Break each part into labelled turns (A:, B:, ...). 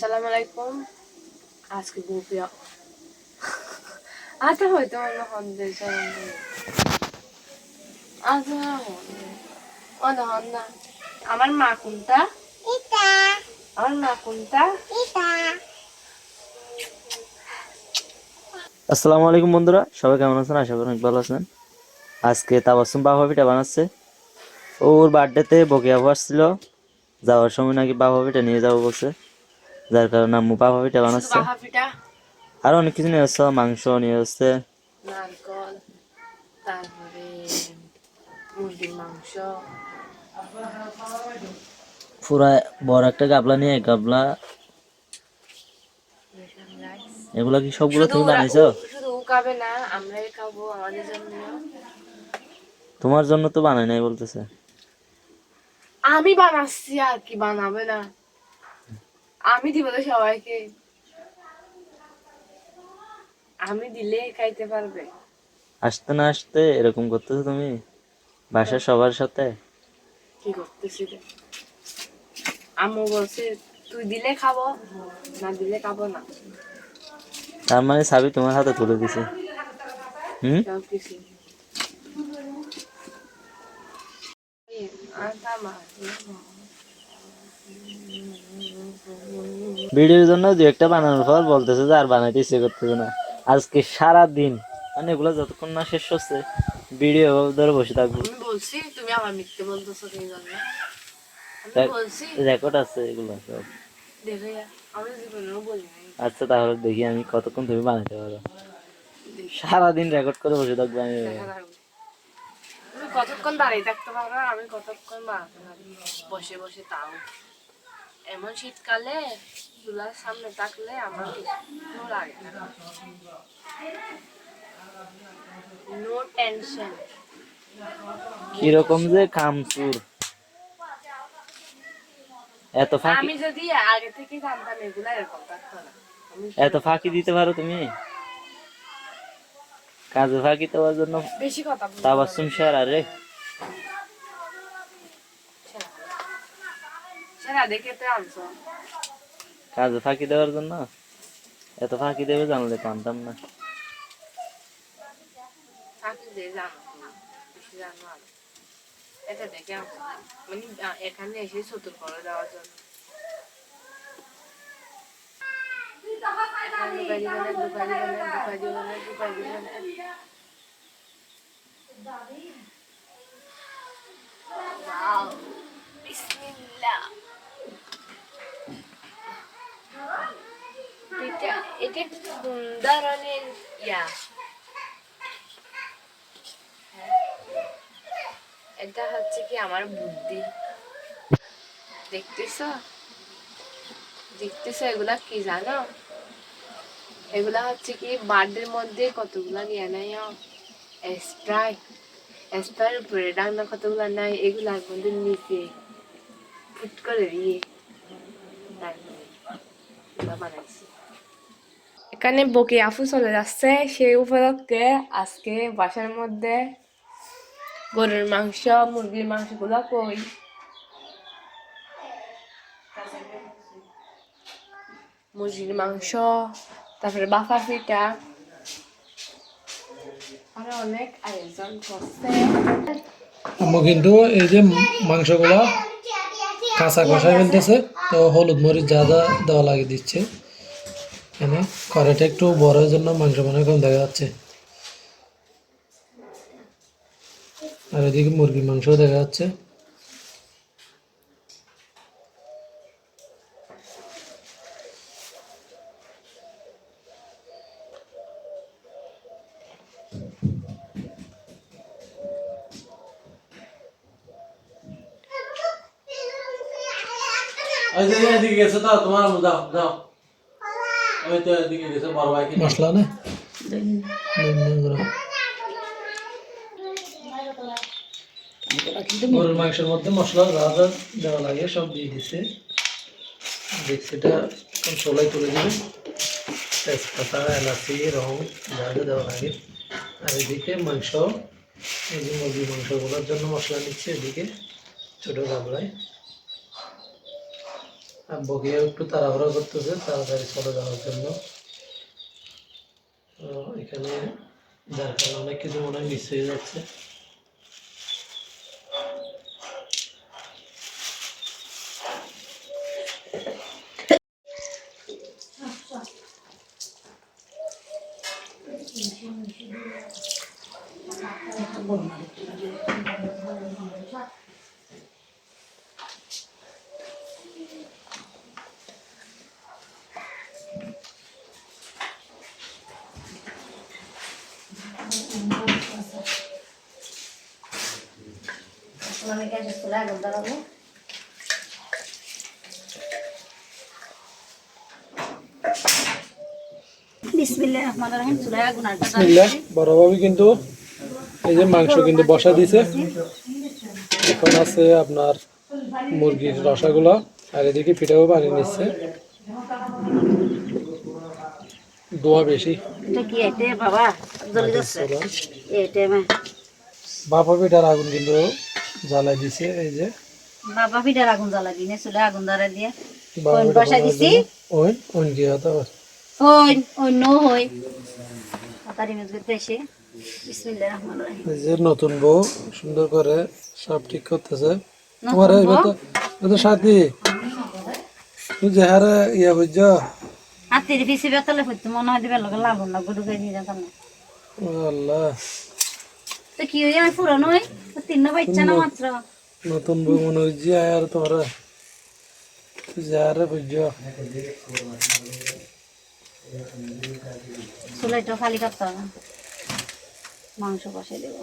A: আসসালামু আলাইকুম। আজকে বুপিয়া আটা হয়তো অন্য হন্দে আটা অন্য হন্দা আমার মা কোনটা এটা আমার মা কোনটা এটা।
B: আসসালামু আলাইকুম বন্ধুরা, সবাই কেমন আছেন? আশা করি অনেক ভালো আছেন। আজকে তাবাসসুম বাবা পিঠা বানাচ্ছে। ওর বার্থডেতে বকিয়া আসছিল, যাওয়ার সময় নাকি বাবা পিঠা নিয়ে যাবো বলছে, যার কারণে আম্মু বাবা পিঠা
A: শুধু
B: বানাচ্ছে।
A: বাহা পিঠা,
B: আর অনেক কিছু নিয়ে আসছে, মাংস নিয়ে আসছে,
A: নারকল, তারপরে মুরগির মাংস,
B: পুরা বড় একটা গাবলা নিয়ে গাবলা। এগুলা কি সবগুলো
A: শুধু
B: তুমি
A: ওরা
B: বানাইছো?
A: শুধু ও খাবে না, আমরাই খাবো আমাদের জন্য।
B: তোমার জন্য তো বানাই নাই বলতেছে।
A: আমি বানাচ্ছি, আর কি বানাবে না? আমি দিব তো সবাইকে, আমি দিলে খাইতে পারবে।
B: আসতে না আসতে এরকম করতেছো তুমি বাসার সবার সাথে।
A: কি করতেছি রে? আম্মু বলছে তুই দিলে খাবো, না দিলে খাবো না।
B: তার মানে চাবি তোমার হাতে তুলে দিছে।
A: সব কিছু আর থামা।
B: ভিডিওর জন্য দু একটা বানানোর পর বলতেছে যে আর বানাইতে ইচ্ছে করতেছে না। আজকে সারা দিন মানে এগুলো যতক্ষণ না শেষ হচ্ছে ভিডিও ধরে বসে থাকবো।
A: আমি বলছি তুমি আমার মিথ্যে বলতেছো কি জন্য? আমি বলছি
B: রেকর্ড আছে এগুলো সব।
A: দেখে আমি জীবনেও বলি নাই।
B: আচ্ছা তাহলে দেখি আমি কতক্ষণ তুমি বানাইতে পারো।
A: দেখি,
B: সারাদিন রেকর্ড করে বসে থাকবো আমি।
A: দেখা থাকবে তুমি কতক্ষণ দাঁড়িয়ে থাকতে পারো, আমি কতক্ষণ বানাতে পারি বসে বসে। তাও এমন শীতকালে চুলার সামনে থাকলে আমার কিছু লাগে না, নো টেনশন।
B: কিরকম যে কামচুর, এত ফাঁকি,
A: আমি যদি আগে থেকে জানতাম এগুলা এরকম থাকতো না।
B: এত ফাঁকি দিতে পারো তুমি? কাজে ফাঁকি দেওয়ার জন্য
A: বেশি কথা বলতে
B: তাবাসসুম শেয়ার। আরে
A: সেরা দেখে তো আনছো।
B: কাজে ফাঁকি দেওয়ার জন্য এত ফাঁকি দেবে জানলে পানতাম না।
A: চাকরি দিয়ে জানো তুমি, বেশি জানো আর এটা দেখে আনছো, মানে এখানে এসে চতুর করে দেওয়ার জন্য। ঢুকাই দিবেন, ঢুকাই দিবেন, ঢুকাই দিবেন, ঢুকাই দিবেন। ওয়াও, বিসমিল্লাহ। এটা কোন ধরনের ইয়া? এটা হচ্ছে কি আমার বুদ্ধি। দেখতেছো দেখতেছো এগুলা কি জানো? এগুলা হচ্ছে কি বার্থডের মধ্যে কতগুলা নিয়ে নেয় স্প্রাই, স্প্রাইয়ের উপরে ডাকনা কতগুলা নাই, এগুলার মধ্যে নিচে ফুট করে দিয়ে বানাইছি। এখানে বকি আফু চলে যাচ্ছে, সেই উপলক্ষে আজকে বাসার মধ্যে গরুর মাংস, মুরগির মাংস গুলা কই, মুরগির মাংস, তারপরে বাফা পিঠা, আরো অনেক আয়োজন করছে।
C: আম্মু কিন্তু এই যে মাংসগুলা কাঁচা কষায় ফেলতেছে, তো হলুদ মরিচ যা যা দেওয়া লাগে দিচ্ছে। এখানে কড়াইটা একটু বড় জন্য মাংস মনে কম দেখা যাচ্ছে, আর এদিকে মুরগির মাংস দেখা যাচ্ছে। মশলা না গরুর মাংসের মধ্যে মশলা যা যা দেওয়া লাগে সব দিয়ে দিছে। ডেক্সিটা চোলাই তুলে দেবে, তেজপাতা, এলাচি, রং যা যা দেওয়া লাগে। আর এদিকে মাংস, এই যে মুরগির মাংসগুলোর জন্য মশলা নিচ্ছে এদিকে ছোটো গাবলায়। আর বকিয়া একটু তাড়াহুড়া করতেছে তাড়াতাড়ি চলে যাওয়ার জন্য। তো এখানে যার কারণে অনেক কিছু মনে হয় মিস হয়ে যাচ্ছে। বিসমিল্লাহ, বড়ভাবে কিন্তু এই যে মাংস কিন্তু বসা দিছে। এখন আছে আপনার মুরগির রসাগুলো, আর এদিকে পিঠাও বানিয়ে নিচ্ছে। দোয়া বেশি বাপা পিঠার আগুন কিন্তু জ্বালাই দিছে। এই যে
D: বাবা পিঠার আগুন জ্বালা দিনে চুলে আগুন ধরা দিয়ে
C: বাবা
D: ওই
C: পিঠা
D: বসাই
C: বানানোর
D: দিছি।
C: জন্য ওই কি হতো আবার।
D: ওই নো হই তারি মেজ করতে এসে বিসমিল্লাহির রহমানির রহিম।
C: এই যে নতুন বউ সুন্দর করে সব ঠিক করতেছে।
D: নতুন
C: তোমার
D: বউ?
C: এবার তো সাথী তুই যে হারে ইয়া বুঝছ।
D: হাতির পিছে বেতলে ফুটতে মনে হয় দিবে লগে লাগুন না গুডুকে নিয়ে যেতাম না।
C: আল্লাহ,
D: তো কি হই আমি পুরানো হই তিন বাচ্চা না মাত্র।
C: নতুন বউ মনে হচ্ছে আর তোমরা তুই যে হারে বুঝছ।
D: চুলাইটা খালি করতে হবে, মাংস বসাই দেবো।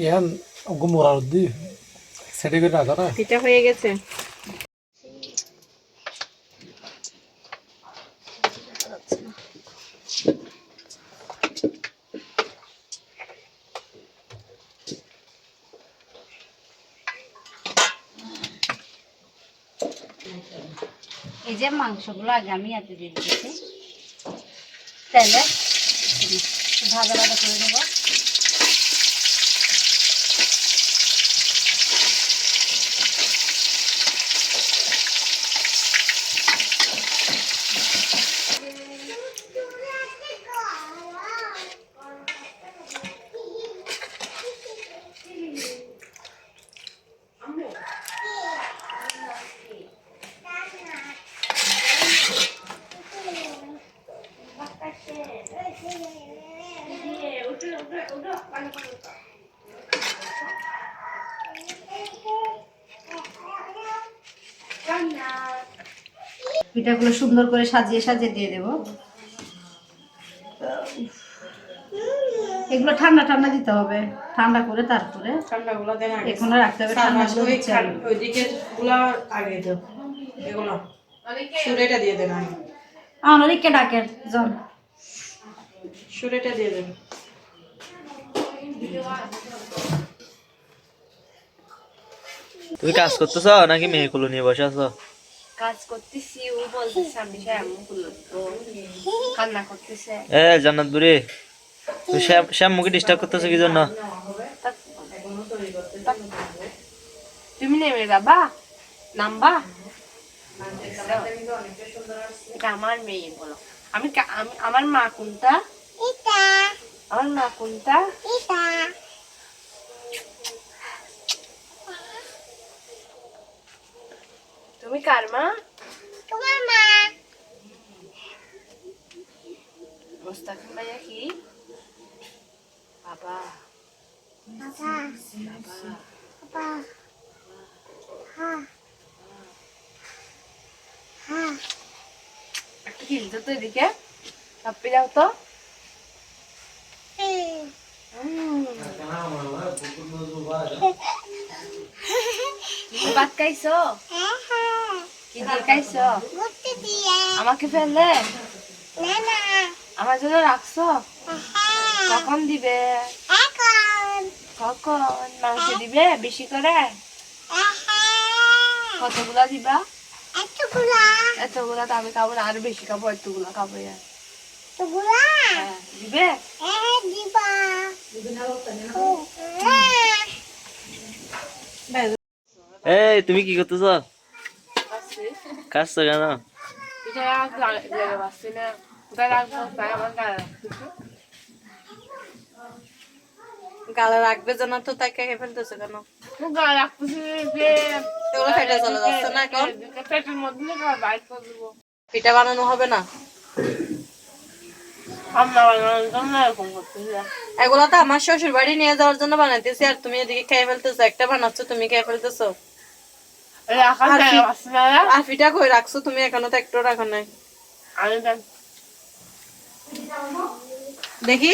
C: ইয়ান গুমরা দি সেটা করে রাখো না।
A: পিঠা হয়ে গেছে।
D: এই যে মাংসগুলো আগে আমি এতে দিয়ে দিয়েছি তেলে ভাজা ভাজা করে নেবো। পিঠাগুলো সুন্দর করে সাজিয়ে সাজিয়ে দিয়ে দেবো। এগুলো ঠান্ডা ঠান্ডা দিতে হবে, ঠান্ডা করে তারপরে
A: ঠান্ডাগুলো দেন আগে।
D: এখনো রাখতে হবে। ঠান্ডাগুলো দিচ্ছে আমি।
A: ওইদিকে গুলা আগে দাও, এগুলো সুরেটা দিয়ে দেন আগে।
D: আমার দিকে ডাকের জন
A: সুরেটা দিয়ে দেন।
B: তুমি কাজ করতেছ নাকি মেয়েগুলো নিয়ে বসে আছো?
A: কাজ করতেছি, ও বলতেছে আমি শ্যামু তো কান্না করতেছে।
B: এ জান্নাত বুড়ি, তুমি শ্যামুকে ডিস্টার্ব করতেছো কি জন্য?
A: তুমি নেমে যাবা, নামবা। এটা আমার মেয়ে বলো। আমি আমার মা কোনটা? আমার মা কোনটা? তুমি কার মা? তোমার মা। মোস্তাকিম ভাইয়া কি? বাবা। একটু খেলতে তো এদিকে, চাপে যাও তো। তুমি ভাত খাইছো? কি দিয়ে খাইছো? আমাকে ফেললে? আমার জন্য রাখছো? কখন দিবে? কখন মাংস দিবে বেশি করে? কতগুলা দিবা? এতগুলা তো আমি খাবো না, আরো বেশি খাবো। এতগুলা খাবো। দিবে?
B: এই তুমি কি করতেছ? কাটছো কেন?
A: পিঠা লেগে পাচ্ছি না, কোথায় রাখবো তাই আমার গায়ে রাখতেছে।
E: গালে রাখবে যেন তো তাকে খেয়ে ফেলতেছে কেন?
A: গায়ে রাখতেছি যে
E: এগুলো ফেটে চলে যাচ্ছে না এখন?
A: পেটের মধ্যে বাইর করে দেবো।
E: পিঠা বানানো হবে না?
A: আমরা বানানোর জন্য এরকম করতেছি।
E: এগুলো তো আমার শ্বশুর বাড়ি নিয়ে যাওয়ার জন্য বানাইতেছি, আর তুমি এদিকে খেয়ে ফেলতেছো। একটা বানাচ্ছ, তুমি খেয়ে ফেলতেছো।
A: রাখার
E: আর
A: জায়গা পাচ্ছি না রে।
E: আর পিঠা কই রাখছো তুমি? এখনো তো একটু রাখো নাই।
A: আমি
E: দেখি